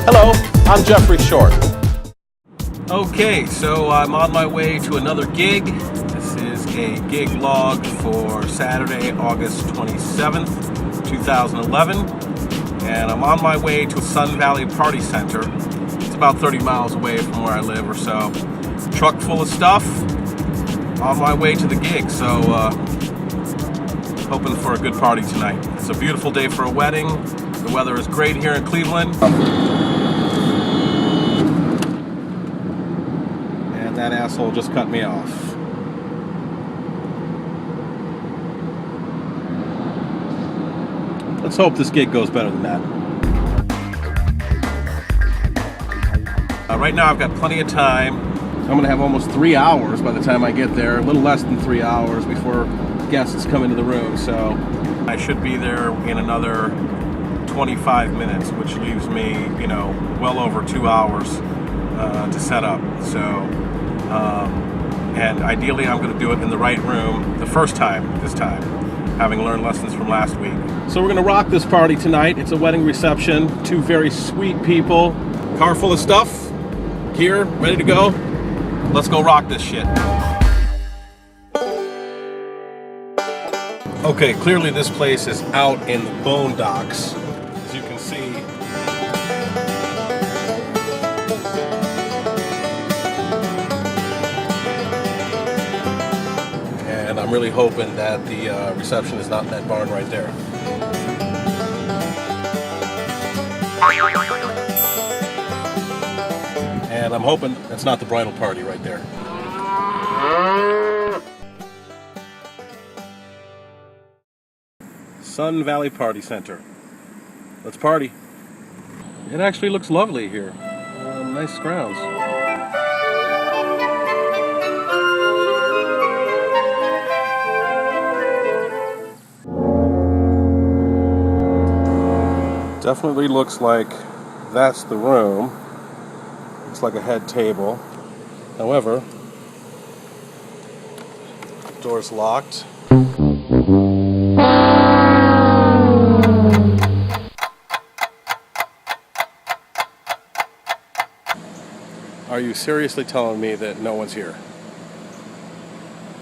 Hello, I'm Geoff Short. Okay, so I'm on my way to another gig. This is a gig log for Saturday, August 27th, 2011. And I'm on my way to Sun Valley Party Center. It's about 30 miles away from where I live or so. Truck full of stuff. On my way to the gig, so hoping for a good party tonight. It's a beautiful day for a wedding. The weather is great here in Cleveland. And that asshole just cut me off. Let's hope this gig goes better than that. Right now I've got plenty of time. I'm going to have almost 3 hours by the time I get there. A little less than 3 hours before guests come into the room. So I should be there in another 25 minutes, which leaves me, well over 2 hours to set up. So, and ideally I'm going to do it in the right room the first time this time, having learned lessons from last week. So we're going to rock this party tonight. It's a wedding reception. 2 very sweet people. Car full of stuff. Gear, ready to go. Let's go rock this shit. Okay, clearly this place is out in the boondocks, as you can see. And I'm really hoping that the reception is not in that barn right there. And I'm hoping that's not the bridal party right there. Sun Valley Party Center. Let's party. It actually looks lovely here. Nice grounds. Definitely looks like that's the room. Looks like a head table. However, door's locked. Are you seriously telling me that no one's here?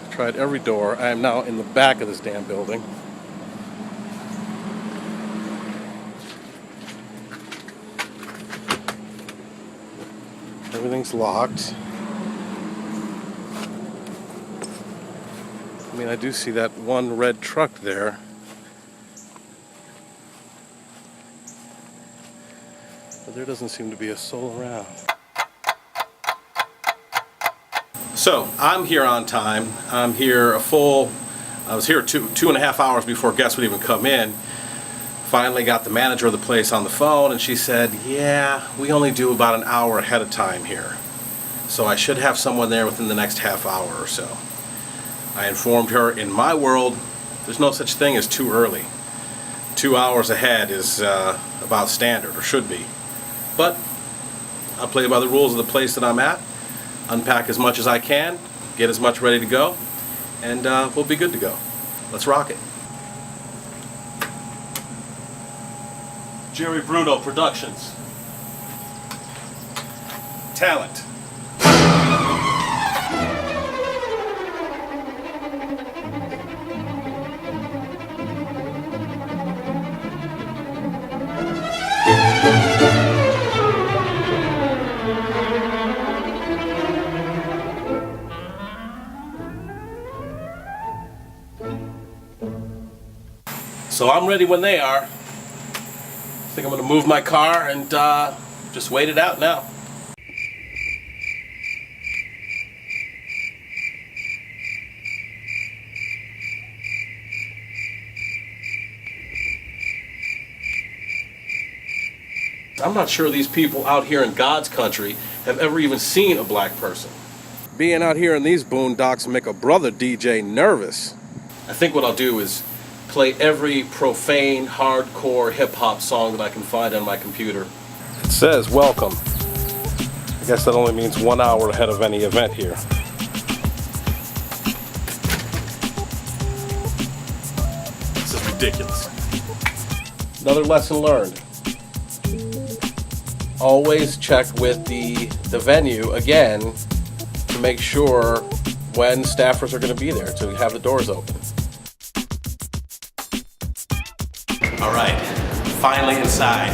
I've tried every door. I am now in the back of this damn building. Everything's locked. I mean, I do see that one red truck there. But there doesn't seem to be a soul around. So, I'm here on time. I'm here I was here two and a half hours before guests would even come in. Finally got the manager of the place on the phone, and she said, yeah, we only do about an hour ahead of time here. So I should have someone there within the next half hour or so. I informed her, in my world, there's no such thing as too early. 2 hours ahead is about standard, or should be. But I'll play by the rules of the place that I'm at, unpack as much as I can, get as much ready to go, and we'll be good to go. Let's rock it. Jerry Bruno Productions. Talent. So I'm ready when they are. I think I'm going to move my car and just wait it out now. I'm not sure these people out here in God's country have ever even seen a black person. Being out here in these boondocks make a brother DJ nervous. I think what I'll do is play every profane, hardcore hip-hop song that I can find on my computer. It says welcome. I guess that only means 1 hour ahead of any event here. This is ridiculous. Another lesson learned. always check with the venue again to make sure when staffers are going to be there to have the doors open. All right, finally inside.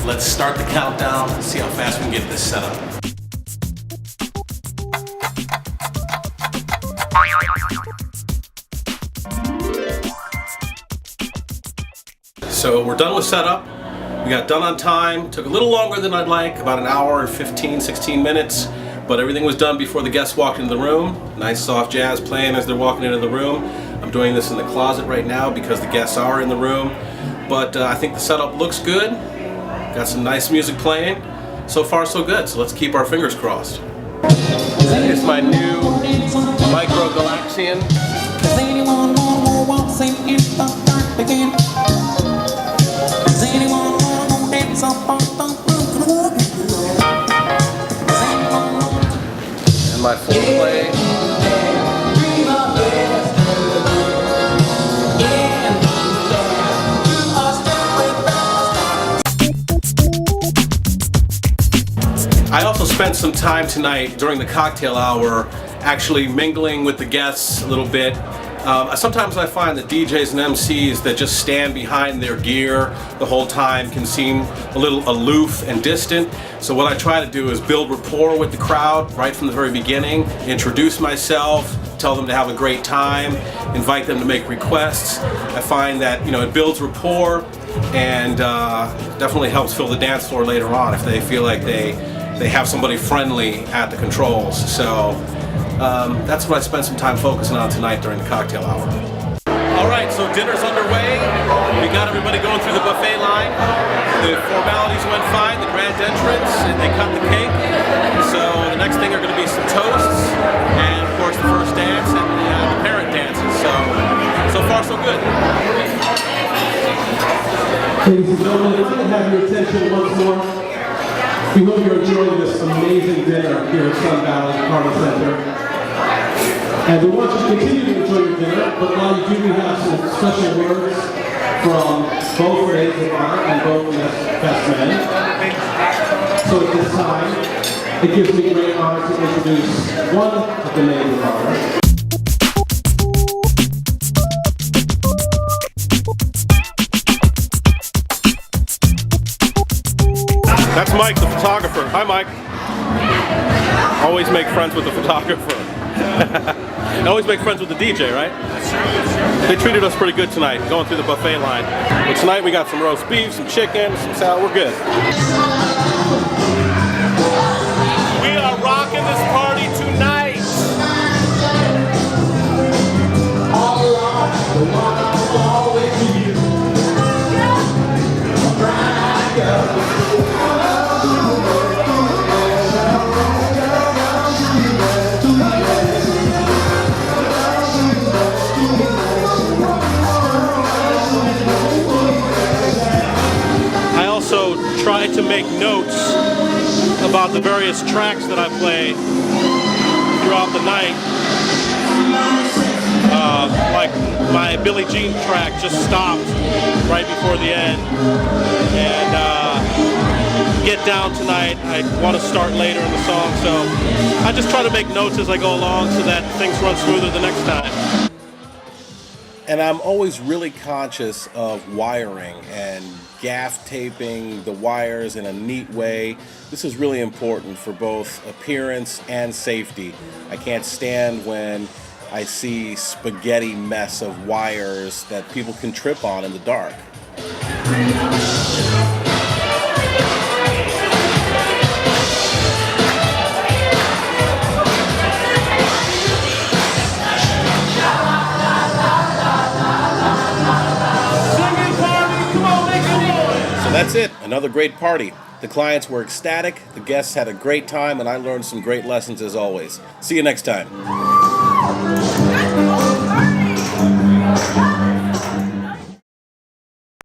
Let's start the countdown and see how fast we can get this set up. So we're done with setup. We got done on time. Took a little longer than I'd like, about an hour and 15, 16 minutes. But everything was done before the guests walked into the room. Nice soft jazz playing as they're walking into the room. I'm doing this in the closet right now because the guests are in the room. But I think the setup looks good. Got some nice music playing. So far so good, so let's keep our fingers crossed. That is my new Micro Galaxian. Does anyone want to sing in the dark again? Does anyone want to dance up on the roof? And my full play. I also spent some time tonight during the cocktail hour actually mingling with the guests a little bit. Sometimes I find that DJs and MCs that just stand behind their gear the whole time can seem a little aloof and distant. So what I try to do is build rapport with the crowd right from the very beginning, introduce myself, tell them to have a great time, invite them to make requests. I find that, it builds rapport and definitely helps fill the dance floor later on if they feel like they have somebody friendly at the controls. So that's what I spent some time focusing on tonight during the cocktail hour. All right, so dinner's underway. We got everybody going through the buffet line. The formalities went fine, the grand entrance, and they cut the cake. So the next thing are going to be some toasts, and of course the first dance and the parent dances. So far so good. Ladies and gentlemen, if I can have your attention once more. We hope you're enjoying this amazing dinner here at Sun Valley Party Center. And we want you to continue to enjoy your dinner, but while you do, we have some special words from both maids of honor and both best men. So at this time, it gives me great honor to introduce one of the maids of honor. That's Mike, the photographer. Hi, Mike. Always make friends with the photographer. And always make friends with the DJ, right? They treated us pretty good tonight, going through the buffet line. But tonight we got some roast beef, some chicken, some salad. We're good. We are rocking this party tonight. Try to make notes about the various tracks that I play throughout the night. Like my Billie Jean track just stopped right before the end. And Get Down tonight, I want to start later in the song, so I just try to make notes as I go along so that things run smoother the next time. And I'm always really conscious of wiring and gaff taping the wires in a neat way. This is really important for both appearance and safety. I can't stand when I see spaghetti mess of wires that people can trip on in the dark. That's it, another great party. The clients were ecstatic, the guests had a great time, and I learned some great lessons as always. See you next time.